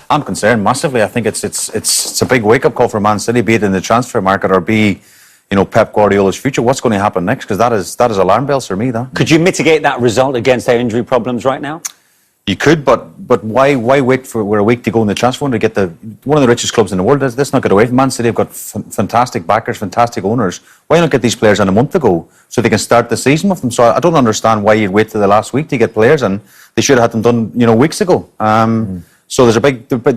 I'm concerned massively. I think it's a big wake-up call for Man City, be it in the transfer market or be, Pep Guardiola's future. What's going to happen next? Because that is alarm bells for me. That could you mitigate that result against their injury problems right now? You could, but why wait for we're a week to go in the transfer window to get one of the richest clubs in the world? Let's not get away from Man City. They've got fantastic backers, fantastic owners. Why not get these players in a month ago so they can start the season with them? So I don't understand why you'd wait till the last week to get players, and they should have had them done weeks ago. So there's a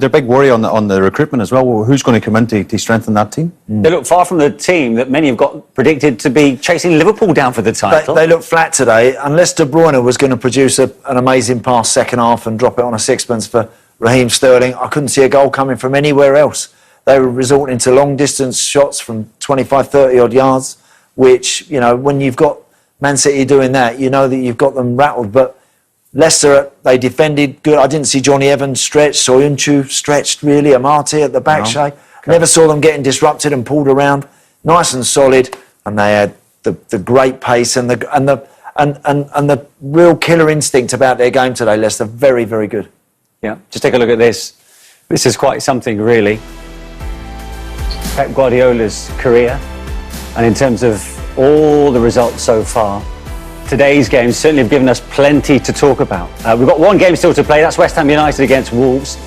big worry on the recruitment as well. Who's going to come in to strengthen that team? They look far from the team that many have got predicted to be chasing Liverpool down for the title. They look flat today. Unless De Bruyne was going to produce an amazing pass second half and drop it on a sixpence for Raheem Sterling, I couldn't see a goal coming from anywhere else. They were resorting to long distance shots from 25, 30 odd yards, which, when you've got Man City doing that, you know that you've got them rattled. But Leicester, they defended good. I didn't see Johnny Evans stretched, Soyuncu stretched really, Amati at the back, Shay. Never saw them getting disrupted and pulled around. Nice and solid, and they had the great pace and the real killer instinct about their game today. Leicester, very, very good. Yeah, just take a look at this. This is quite something, really. Pep Guardiola's career, and in terms of all the results so far, today's games certainly have given us plenty to talk about. We've got one game still to play. That's West Ham United against Wolves.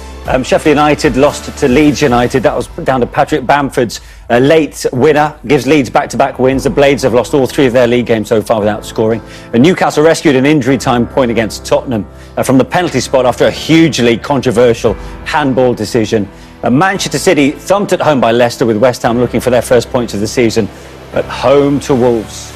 Sheffield United lost to Leeds United. That was down to Patrick Bamford's late winner. Gives Leeds back-to-back wins. The Blades have lost all three of their league games so far without scoring. Newcastle rescued an injury time point against Tottenham from the penalty spot after a hugely controversial handball decision. Manchester City thumped at home by Leicester, with West Ham looking for their first points of the season at home to Wolves.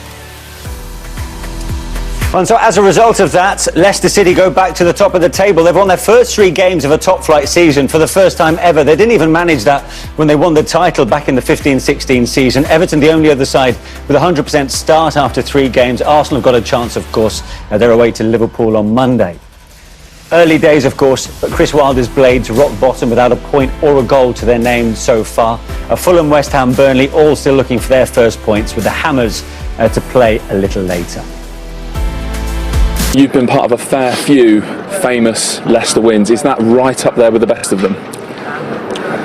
And so as a result of that, Leicester City go back to the top of the table. They've won their first 3 games of a top-flight season for the first time ever. They didn't even manage that when they won the title back in the 15-16 season. Everton, the only other side with a 100% start after 3 games. Arsenal have got a chance, of course. They're away to Liverpool on Monday. Early days, of course, but Chris Wilder's Blades rock bottom without a point or a goal to their name so far. Fulham, West Ham, Burnley all still looking for their first points, with the Hammers to play a little later. You've been part of a fair few famous Leicester wins. Is that right up there with the best of them?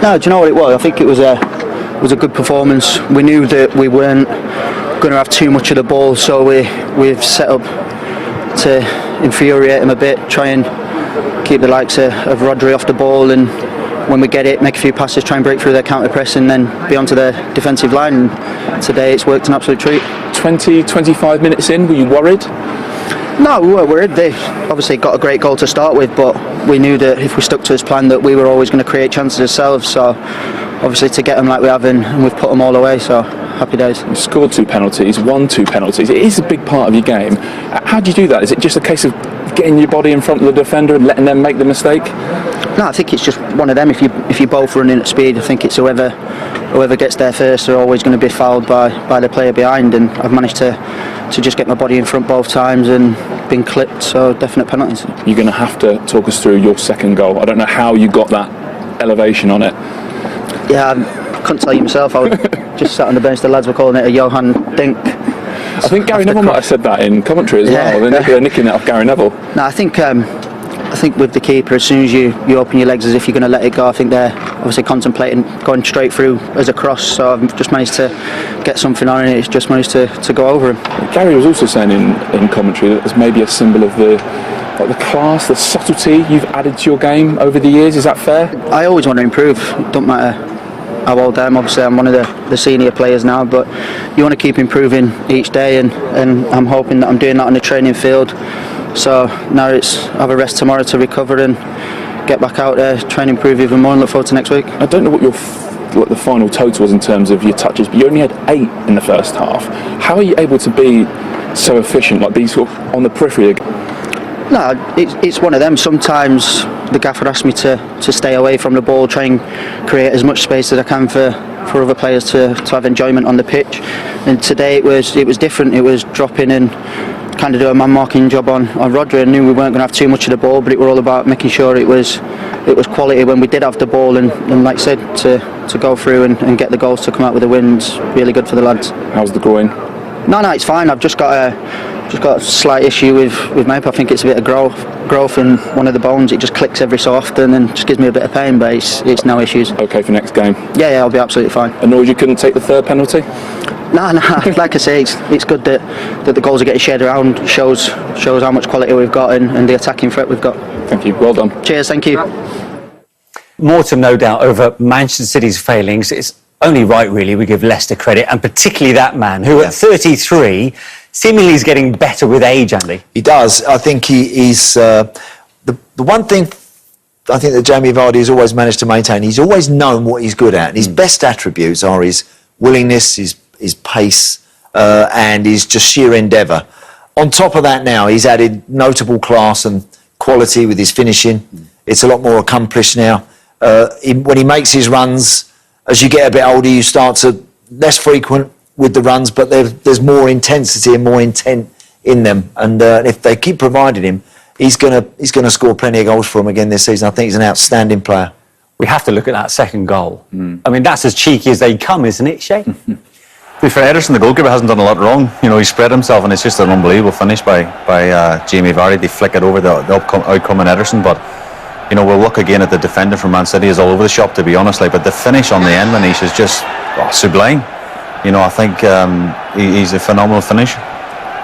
No, do you know what it was? I think it was a good performance. We knew that we weren't going to have too much of the ball, so we've set up to infuriate them a bit, try and keep the likes of Rodri off the ball, and when we get it, make a few passes, try and break through their counter-press and then be onto their defensive line. And today it's worked an absolute treat. 25 minutes in, were you worried? No, we weren't worried. They obviously got a great goal to start with, but we knew that if we stuck to his plan that we were always going to create chances ourselves. So obviously to get them like we have, and we've put them all away, so happy days. You scored 2 penalties, won 2 penalties. It is a big part of your game. How do you do that? Is it just a case of getting your body in front of the defender and letting them make the mistake? No, I think it's just one of them. If you're both running at speed, I think it's whoever gets there first are always going to be fouled by the player behind, and I've managed to just get my body in front both times and been clipped, so definite penalties. You're going to have to talk us through your second goal. I don't know how you got that elevation on it. Yeah, I couldn't tell you myself. I was just sat on the bench. The lads were calling it a Johan Dink. I think Gary Neville might have said that in commentary as well. They're nicking it off Gary Neville. No, I think with the keeper, as soon as you open your legs as if you're going to let it go, I think they're obviously contemplating going straight through as a cross, so I've just managed to get something on it. It's just managed to go over him. Gary was also saying in commentary that there's maybe a symbol of the class, the subtlety you've added to your game over the years. Is that fair? I always want to improve. It don't matter how old I am. Obviously I'm one of the senior players now, but you want to keep improving each day, and I'm hoping that I'm doing that on the training field. So now it's have a rest tomorrow to recover and get back out there, try and improve even more, and look forward to next week. I don't know what the final total was in terms of your touches, but you only had 8 in the first half. How are you able to be so efficient, like be sort of on the periphery? No, it's one of them. Sometimes the gaffer asks me to stay away from the ball, try and create as much space as I can for other players to have enjoyment on the pitch. And today it was different. It was dropping and kind of do a man marking job on Rodri. I knew we weren't going to have too much of the ball, but it were all about making sure it was quality when we did have the ball, and like I said, to go through and get the goals to come out with the wins. Really good for the lads. How's the groin? No, it's fine. I've just got just got a slight issue with my hip. I think it's a bit of growth in one of the bones. It just clicks every so often and just gives me a bit of pain, but it's no issues. Okay for next game? Yeah, I'll be absolutely fine. Annoyed you couldn't take the third penalty? No, like I say, it's good that the goals are getting shared around. Shows how much quality we've got and the attacking threat we've got. Thank you, well done. Cheers, thank you. Mortem, no doubt, over Manchester City's failings. It's only right, really, we give Leicester credit, and particularly that man, who at 33 seemingly is getting better with age, Andy. He does. I think he's the one thing I think that Jamie Vardy has always managed to maintain. He's always known what he's good at. And his best attributes are his willingness, his pace, and his just sheer endeavour. On top of that, now he's added notable class and quality with his finishing. It's a lot more accomplished now. When he makes his runs, as you get a bit older, you start to less frequent with the runs, but there's more intensity and more intent in them. And if they keep providing him, he's gonna score plenty of goals for them again this season. I think he's an outstanding player. We have to look at that second goal. I mean, that's as cheeky as they come, isn't it, Shay? For Ederson, the goalkeeper hasn't done a lot wrong. You know, he spread himself, and it's just an unbelievable finish by Jamie Vardy. They flick it over the outcome in Ederson, but you know, we'll look again at the defender from Man City is all over the shop, to be honest. But the finish on the end, Manish, is just sublime. You know, I think he's a phenomenal finisher.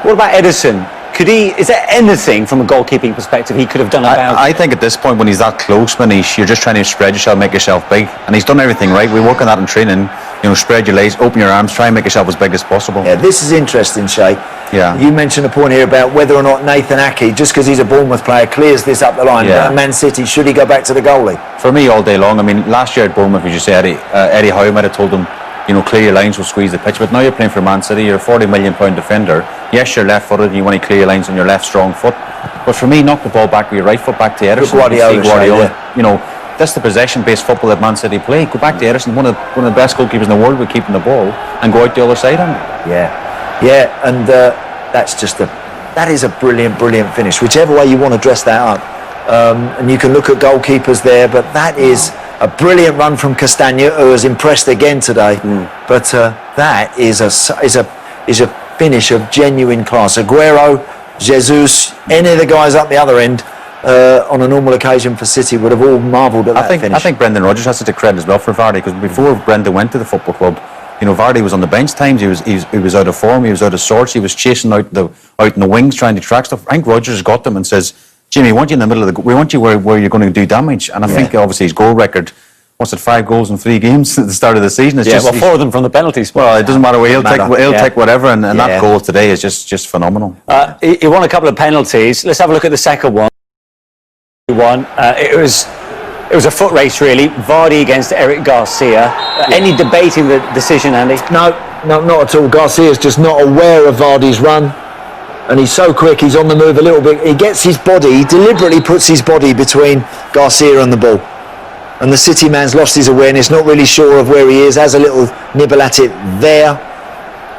What about Ederson? Is there anything from a goalkeeping perspective he could have done about? I think at this point, when he's that close, Manish, you're just trying to spread yourself, make yourself big, and he's done everything right. We work on that in training. You know, spread your legs, open your arms, try and make yourself as big as possible. Yeah, this is interesting, Shay. Yeah. You mentioned a point here about whether or not Nathan Ake, just because he's a Bournemouth player, clears this up the line. Yeah. Man City, should he go back to the goalie? For me, all day long. I mean, last year at Bournemouth, as you say, Eddie Howe might have told him, you know, clear your lines, will squeeze the pitch. But now you're playing for Man City, you're a £40 million defender. Yes, you're left-footed, and you want to clear your lines on your left strong foot. But for me, knock the ball back with your right foot back to Ederson. Guardiola. You know, that's the possession-based football that Man City play. Go back to Ederson, one of the best goalkeepers in the world with keeping the ball, and go out the other side on it. Yeah, and that is a brilliant finish. Whichever way you want to dress that up, and you can look at goalkeepers there, but that is a brilliant run from Castagna, who has impressed again today. But that is a finish of genuine class. Aguero, Jesus, any of the guys up the other end. On a normal occasion for City would have all marvelled at that finish. I think Brendan Rodgers has to take credit as well for Vardy, because before Brendan went to the football club, you know, Vardy was on the bench times. He was out of form. He was out of sorts. He was chasing out in the wings, trying to track stuff. I think Rodgers got them and says, "Jimmy, we want you in the middle of we want you where you're going to do damage." And I think obviously his goal record, 5 goals in 3 games at the start of the season? It's 4 of them from the penalty spot. Well, it doesn't matter. He'll take whatever, and that goal today is just phenomenal. He won a couple of penalties. Let's have a look at the second one. It was a foot race, really. Vardy against Eric Garcia. Any debate in the decision, Andy? No, not at all. Garcia's just not aware of Vardy's run, and he's so quick. He's on the move a little bit. He gets his body. He deliberately puts his body between Garcia and the ball, and the City man's lost his awareness. Not really sure of where he is. Has a little nibble at it there,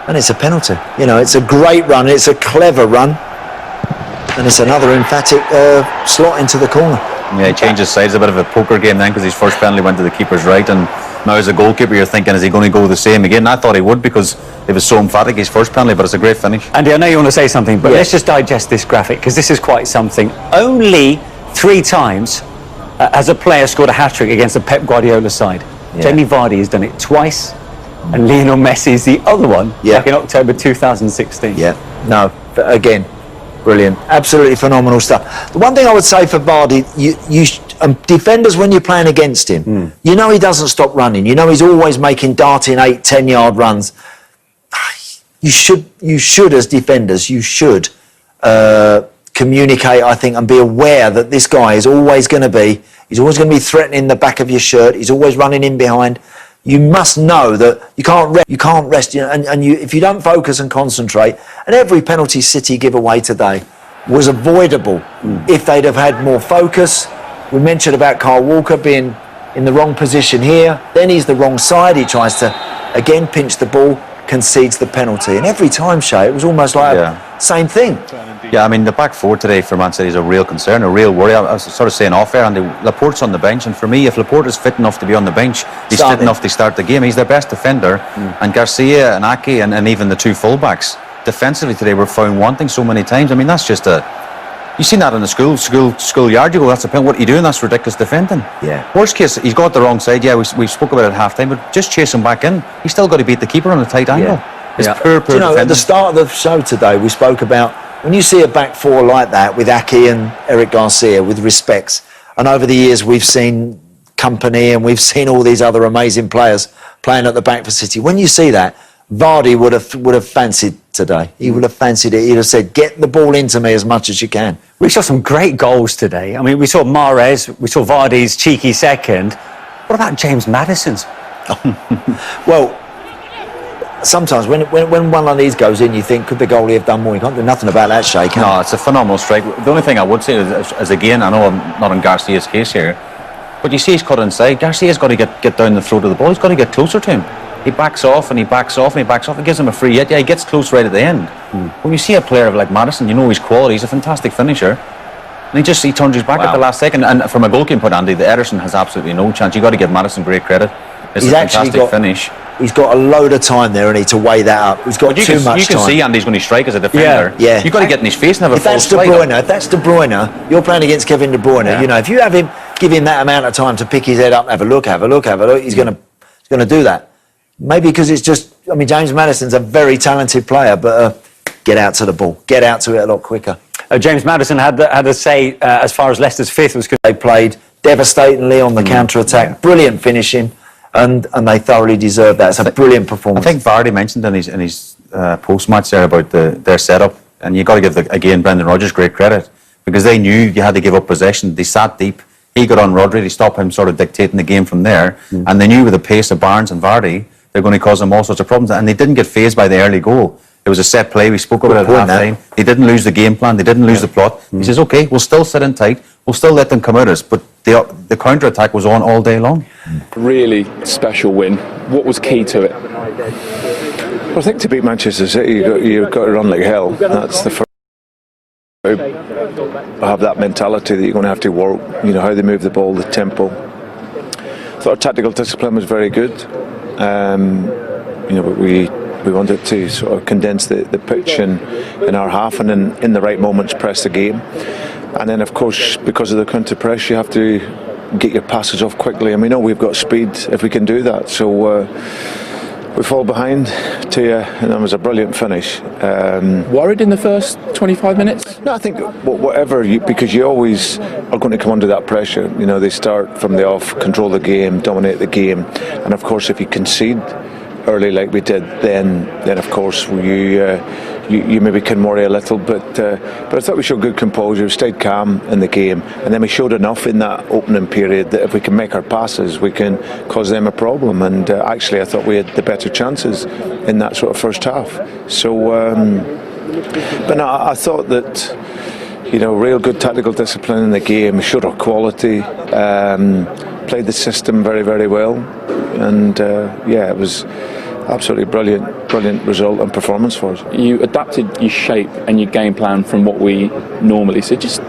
and it's a penalty. You know, it's a great run. It's a clever run. And it's another emphatic slot into the corner. Yeah, he changed his sides. A bit of a poker game then, because his first penalty went to the keeper's right, and now as a goalkeeper you're thinking, is he going to go the same again? And I thought he would, because it was so emphatic, his first penalty, but it's a great finish. Andy, I know you want to say something, but let's just digest this graphic, because this is quite something. Only 3 times has a player scored a hat-trick against a Pep Guardiola side. Jamie Vardy has done it twice, and Lionel Messi is the other one, back in October 2016. No, but again, brilliant, absolutely phenomenal stuff. The one thing I would say for Vardy, defenders, when you're playing against him, you know he doesn't stop running. You know he's always making darting 8-10 yard runs. You should as defenders, you should communicate, I think, and be aware that this guy is always going to be. He's always going to be threatening the back of your shirt. He's always running in behind. You must know that you can't rest, and if you don't focus and concentrate, and every penalty City give away today was avoidable if they'd have had more focus. We mentioned about Kyle Walker being in the wrong position here, then he's the wrong side, he tries to again pinch the ball, concedes the penalty, and every time, Shay, it was almost like same thing. Yeah, I mean, the back four today for Man City is a real concern, a real worry. I was sort of saying off air, and Laporte's on the bench, and for me, if Laporte is fit enough to be on the bench, he's fit enough to start the game. He's their best defender, and Garcia and Ake and even the 2 fullbacks, defensively today were found wanting so many times. I mean, that's just you seen that in the schoolyard. You go, that's a penalty. What are you doing? That's ridiculous defending. Yeah. Worst case, he's got the wrong side. Yeah, we spoke about it at half time, but just chase him back in. He's still got to beat the keeper on a tight angle. It's poor Do you know, defending. at the start of the show today, we spoke about when you see a back four like that with Aki and Eric Garcia, with respects, and over the years we've seen Company and we've seen all these other amazing players playing at the back for City. When you see that, Vardy would have fancied today. He would have fancied it. He'd have said, "Get the ball into me as much as you can." We saw some great goals today. I mean, we saw Mahrez, we saw Vardy's cheeky second. What about James Maddison's? Well, sometimes when one of these goes in, you think, could the goalie have done more? You can't do nothing about that, Shay, can No, you? it's a phenomenal strike. The only thing I would say is again, I know I'm not in Garcia's case here, but you see he's cut inside. Garcia's got to get down the throat of the ball. He's got to get closer to him. He backs off and he backs off and he backs off. It gives him a free hit. Yeah, he gets close right at the end. When you see a player like Maddison, you know his quality. He's a fantastic finisher. And he turns his back at the last second. And from a goalkeeping point, Andy, the Ederson has absolutely no chance. You've got to give Maddison great credit. It's He's a actually fantastic finish. He's got a load of time there, and to weigh that up. He's got too much time. You can see Andy's going to strike as a defender. Yeah. You've got to get in his face and have a If full that's De strike. Bruyne, you're playing against Kevin De Bruyne. Yeah. You know, if you give him that amount of time to pick his head up and have a look, he's going to do that. Maybe because it's just, I mean, James Maddison's a very talented player, but get out to the ball, get out to it a lot quicker. James Maddison had a say as far as Leicester's fifth was concerned. They played devastatingly on the counter-attack, brilliant finishing, and they thoroughly deserved that. It's a brilliant I performance. think Vardy mentioned in his post-match there about their setup, and you've got to give, again, Brendan Rodgers great credit, because they knew you had to give up possession. They sat deep. He got on Rodri to stop him sort of dictating the game from there, and they knew with the pace of Barnes and Vardy, they're going to cause them all sorts of problems, and they didn't get fazed by the early goal. It was a set play. We spoke about it at half time. They didn't lose the game plan. They didn't lose the plot. He says, okay, we'll still sit in tight. We'll still let them come at us. But the counter-attack was on all day long. Really special win. What was key to it? Well, I think to beat Manchester City, you've got to run like hell. That's the first. Have that mentality that you're going to have to work. You know, how they move the ball, the tempo. I thought our tactical discipline was very good. But we wanted to sort of condense the pitch in our half, and in the right moments press the game. And then, of course, because of the counter press, you have to get your passes off quickly. And we know we've got speed if we can do that. So we fall behind to you, and that was a brilliant finish. Worried in the first 25 minutes? No, I think because you always are going to come under that pressure. You know, they start from the off, control the game, dominate the game, and of course, if you concede early like we did, then of course you maybe can worry a little. But I thought we showed good composure, we stayed calm in the game, and then we showed enough in that opening period that if we can make our passes, we can cause them a problem. And actually, I thought we had the better chances in that sort of first half. So, but no, I thought that, you know, real good tactical discipline in the game, showed our quality, played the system very, very well, and it was absolutely brilliant result and performance for us. You adapted your shape and your game plan from what we normally see. Just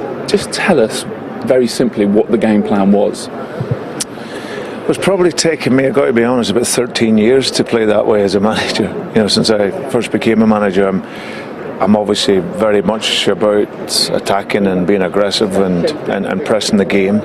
tell us very simply what the game plan was. It was probably taken me, I've got to be honest, about 13 years to play that way as a manager. You know, since I first became a manager, I'm obviously very much about attacking and being aggressive and pressing the game.